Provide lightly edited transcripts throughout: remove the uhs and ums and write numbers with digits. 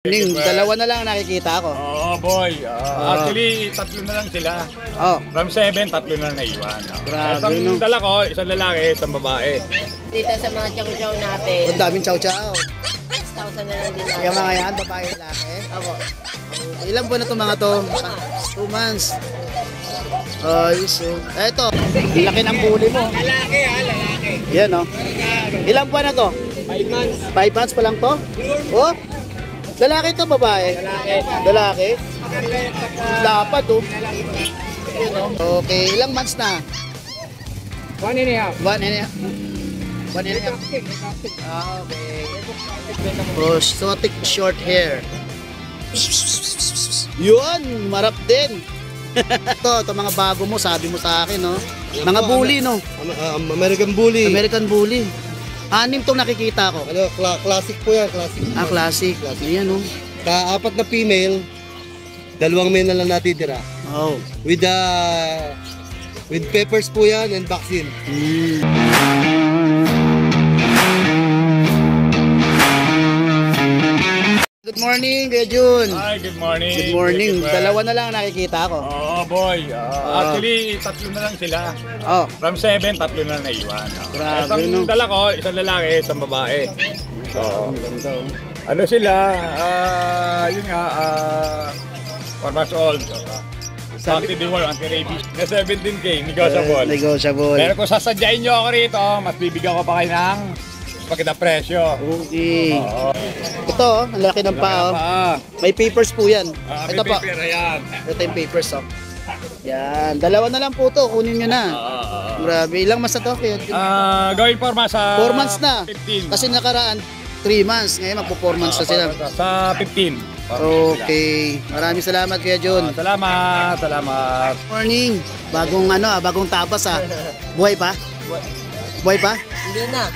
Ning, dalawa na lang nakikita ko. Oo, boy. Actually, tatlo na lang sila. Oh, From 7, tatlo na lang naiwan. Grabe, Isang no? dala ko, isang lalaki, isang babae. Dito sa mga chow-chow natin, ang daming chow-chow. 6,000 na lang din natin. Yung mga yan, babae lalaki. Opo. Ilang buwan na itong mga to? 2 months. Ayos, oh. Eto, laki ng bully mo. Lalaki lalaki. Yan, oh. Ilang buwan na to? 5 months. 5 months pa lang to? Oh, lalaki to, babae? Lalaki. Dapat, oh. Yan, oh. Okay, ilang months na? 1 and a half. 1 and a half. 1 and a half. Ah, okay. Oh, exotic short hair. Yun, marap din. ito mga bago mo, sabi mo sa akin, no? Mga bully, no? American Bully. American bully. Anim tong nakikita ko. Ano, classic po yan, classic. Ah, classic. Ayan, no? Kaapat na female, 2 male na lang natitira. Oh. With peppers po yan and vaccine. Good morning, Kuya Jun. Hi, good morning. Good morning. Good Dalawa na lang nakikita ko. Oo, boy. Actually, tatlo na lang sila. Oh, From 7, tatlo na lang naiwan. Grabe, Isang no? dala ko, isang lalaki, isang babae. So, ano sila? Yun nga, 4 months old. Anti-deworm, anti-rabies. Na 17K, negotiable. negotiable. Pero kung sasadyain nyo ako rito, mas bibigyan ko pa kayo ng pagkita presyo. Okay. Oo. Ito, oh, ang laki ng paa. Oh. May papers po yan. May Ito po. paper, ayan. Ito yung papers, oh. Yan. Dalawa na lang po to. Kunin nyo na. Grabe. Ilang months na to? Gawin forma sa 4 months na. 15. Kasi nakaraan, 3 months. Ngayon magpo 4 months na sila. Sa 15. Okay. Maraming salamat, Kuya Jun. Salamat. Salamat. Morning. Bagong tapas, ah. Buhay pa? Buhay pa? Hindi na.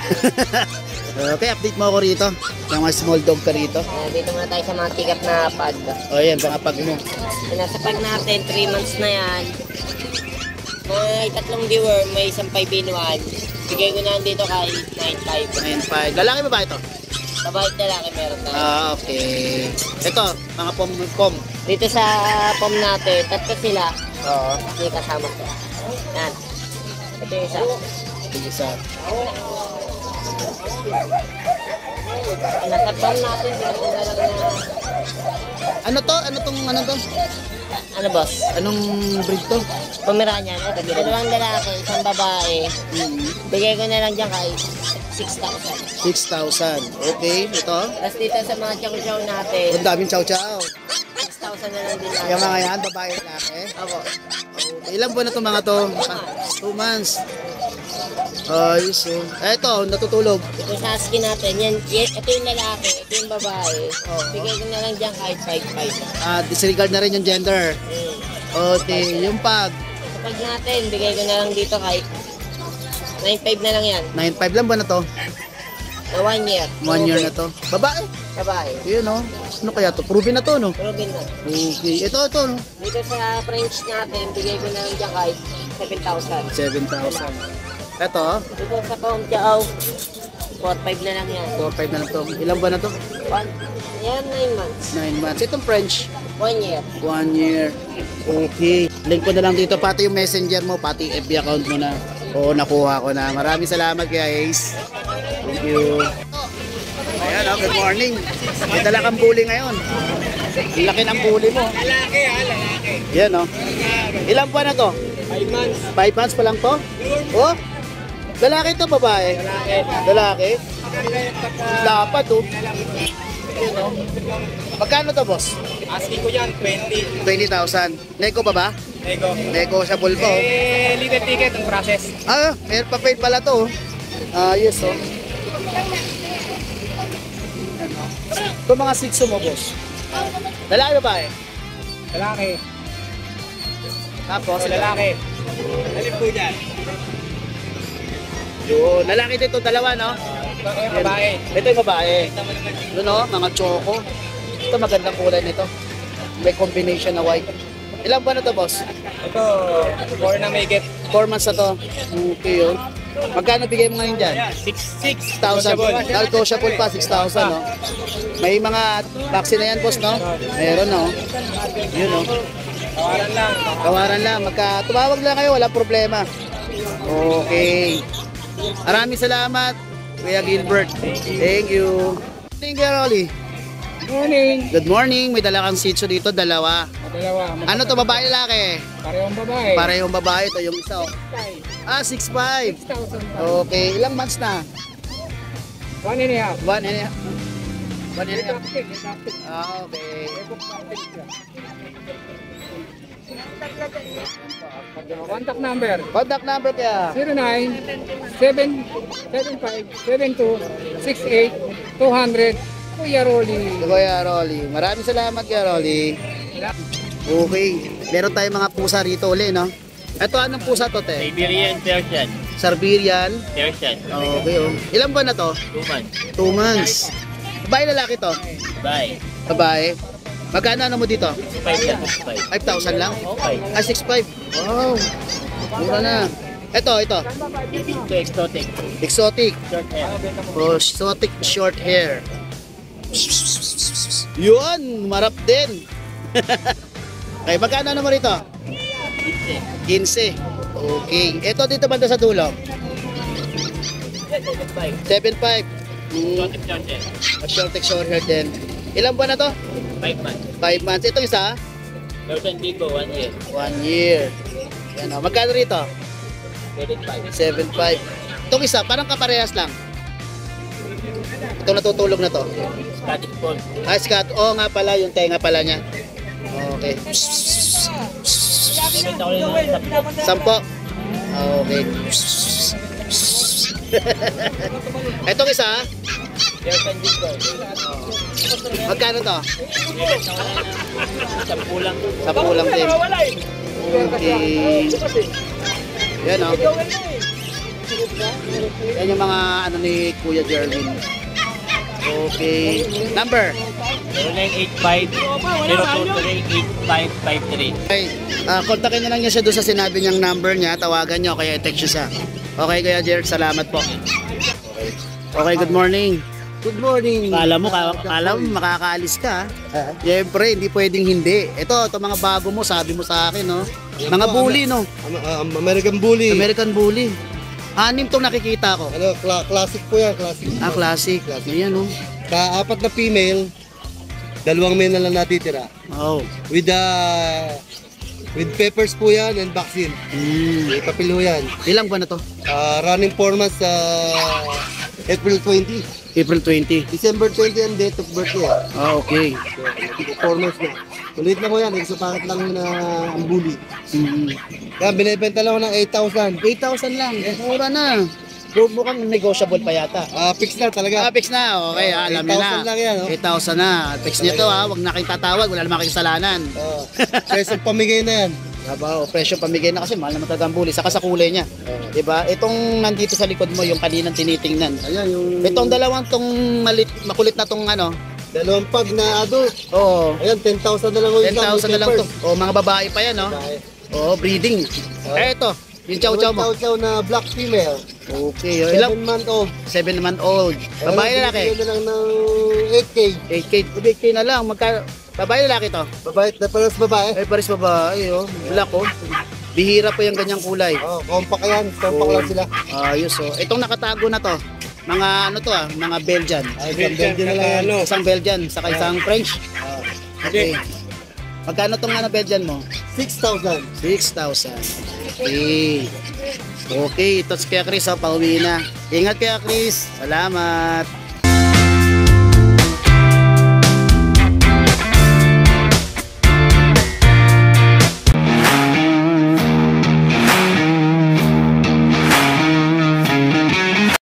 Okay, update mo ako rito. Yung mga small dog ka rito. Dito muna tayo sa mga pick-up na pag. O yan, mga pag mo. Nasa pag natin, 3 months na yan. May 3 deworm, may isang 5 in 1. Bigay ko na dito kay 9.5. 9.5. Lalaki ba ba ito? Babae na lang meron tayo. Okay. Ito, mga pom. Dito sa pom natin, 3 sila. Oo. Hindi kasama ko. Yan. Ito yung isa. Isa. Nasa pom natin, bigay ko na lang na... Ano to? Ano boss? Anong breed to? Pomeranian. Dalawang lalaki, isang babae. Bigay ko na lang dyan kay 6,000. 6,000. Okay, ito. Tapos dito sa mga chow-chow natin, Ang daming chow-chow. 6,000 na lang din Yung natin. mga yan, babae lalaki. Ako. Ilang buwan na itong mga to? 2 months. Ayos, oh. Ito, natutulog. Ito sa husky natin, ito yung lalaki, ito yung babae. Bigay ko na lang dyan kahit 5,500. Disregard na rin yung gender. Okay, yung pag. Sa pag natin, bigay ko na lang dito kahit 9,500 na lang yan. 9.5 lang ba na to? Na 1 year. 1 year na to. Babae. Babae. Yun, oh. Ano kaya to? Proven na to, no? Proven na. Okay. Ito, no? Dito sa French natin, bigay ko na lang dyan kahit 7,000. 7,000. Ito, oh. Dito sa Pong Chow, 4,500 na lang yan. 4.5 na lang to. Ilang buwan na to? Yan, 9 months. 9 months. Itong French, 1 year. 1 year. Okay. Link ko na lang dito, pati yung messenger mo, pati yung FB account mo na. Oo, nakuha ko na. Maraming salamat, guys. Thank you. Ayan, oh, good morning. May dala kang bully ngayon. Ang laki ng bully mo. Lalaki lalaki. Yan, oh. Ilang buwan na to? 5 months. 5 months pa lang to? Oh, lalaki to, babae? Lalaki. Dapat, oh. Yun, oh. Magkano to, boss? Asking ko yan, 20. 20,000. Nego pa ba? Ego. Negotiable pa, oh. Little ticket ang process. Ah, may papel pala to. Ayos, oh. Ito mga sitso mo, boss. Lalaki ba ba eh? Lalaki. Tapos, Lalaki. Alin po dyan? yun. Lalaki dito, dalawa, no? Babae. Ito yung babae. Yun, no? Mga choco. Ito magandang kulay nito. May combination na white. Ilang buwan na to, boss? Ito, 4 na may get. 4 months na to. Okay, yun. Magkano bigay mo ngayon dyan? 6,600. 6,000. Negotiable pa, 6,000, no? May mga vaccine na yan, boss, no? Meron, no? Yun, no? Tawaran lang. Tawaran lang. Tumawag lang kayo, walang problema. Okay. Maraming salamat, Kuya Gilbert. Thank you. Thank you, Rolly. Morning. Good morning. May dala kang sitso dito, dalawa. Dalawa. Ano to, babae, lalaki? Parehong babae. Parehong babae. Ito yung isa, oh. 6'5". 6,000. Okay. Ilang months na? 1 and a half. 1 and a half. 1 and a half. Okay. Contact number. Contact number kaya. 09-775-7268-200. Kuya Rolly. Kuya Rolly. Maraming salamat, Kuya Rolly. Okay. Meron tayong mga pusa rito uli, no? Ito, anong pusa to, te? Siberian Persian. Siberian. Persian. Okay, oh. Ilan ba na to? 2 months. 2 months. Babae, lalaki to? Bye. Babae. Magkano ano mo dito? 5 yan. 5,000 lang? Okay. Ah, 6,500. Wow. Mura na. Ito. Ito exotic. Exotic. Short hair. Oh, exotic short hair. Yun, marap din. Okay, magkano naman rito? 15. Okay. Ito dito banda sa dulo. 7.5. Exotic short hair. Short hair din. Ilan buwan na to? 5 months. 5 months. Itong isa? Persian Bigo, 1 year. 1 year. Yan o. Magkano rito? 7.5. 7.5. Itong isa, parang kaparehas lang. Itong natutulog na to. Scottish Fold. Ah, Scott. Oo nga pala, yung tenga pala niya. Okay. Bibenta ko rin ng 10. 10. Okay. Itong isa, Persian Bigo. magkano to? Bibenta ko rin ng 10 lang. 10 lang din. Okay. Yan o. Yan yung mga ano ni Kuya Jerwin. Okay. Number? 0985-023-8553. Okay. Kontakin nyo lang niya siya doon sa sinabi niyang number niya. Tawagan niyo kaya i-text niyo siya. Okay, Kuya Jer, salamat po. Okay, good morning. Good morning. Kala mo makakaalis ka. Siyempre, hindi pwedeng hindi. Ito mga bago mo, sabi mo sa akin, no? Mga bully, no? American Bully. American bully. Anim tong nakikita ko. Ano, classic po yan, classic. Ah, classic. Ayan, no? Ka-apat na female, 2 male na lang natitira. Oh. With peppers po yan and vaccine. May papilo yan. Ilang ba na to? Running 4 months sa April 20. April 20. December 20 ang date of birth niya. Ah, okay. 4 months na. Ulit na ko yan, exopacket lang yun na ang bully. Mm. Kaya binibenta lang ako ng 8,000. 8,000 lang. Mura na. Bro, mukhang negotiable pa yata. Fix na talaga. Fix na. Okay, alam niyo na. 8,000 lang yan, oh. 8,000 na. Fix niyo to, ha. Huwag na kayong tatawag. Wala naman kayong kasalanan. Presyo pamigay na yan. Diba? Presyo pamigay na kasi mahal naman talaga ang bully. Saka sa kulay niya. Diba? Itong nandito sa likod mo, yung kaninang tinitingnan. Ayan, yung Itong dalawang tong makulit na tong ano. 2 pag na adult. Oo. Ayan, 10,000 na lang. 10,000 na lang to. O, mga babae pa yan, no? Oo, breeding. Ito, yung chow-chow mo. Chow-chow na black female. Okay. 7 month old. 7-month-old. Babae lalaki? Bigyan na lang ng 8K. 8K na lang. Babae lalaki to? Babae, na paras babae. Ay, pares babae, oh. Black, oh. Bihira pa yung ganyang kulay. Compact yan. Compact lang sila. Ayos, oh. Itong nakatago na to. Mga ano to mga Belgian. Ay, Belgian na lang yan. Isang Belgian, saka isang French. Okay. Magkano tong ano Belgian mo? 6,000. 6,000. Okay. Okay, ito si Kuya Chris, oh, pauwi na. Ingat Kuya Chris. Salamat.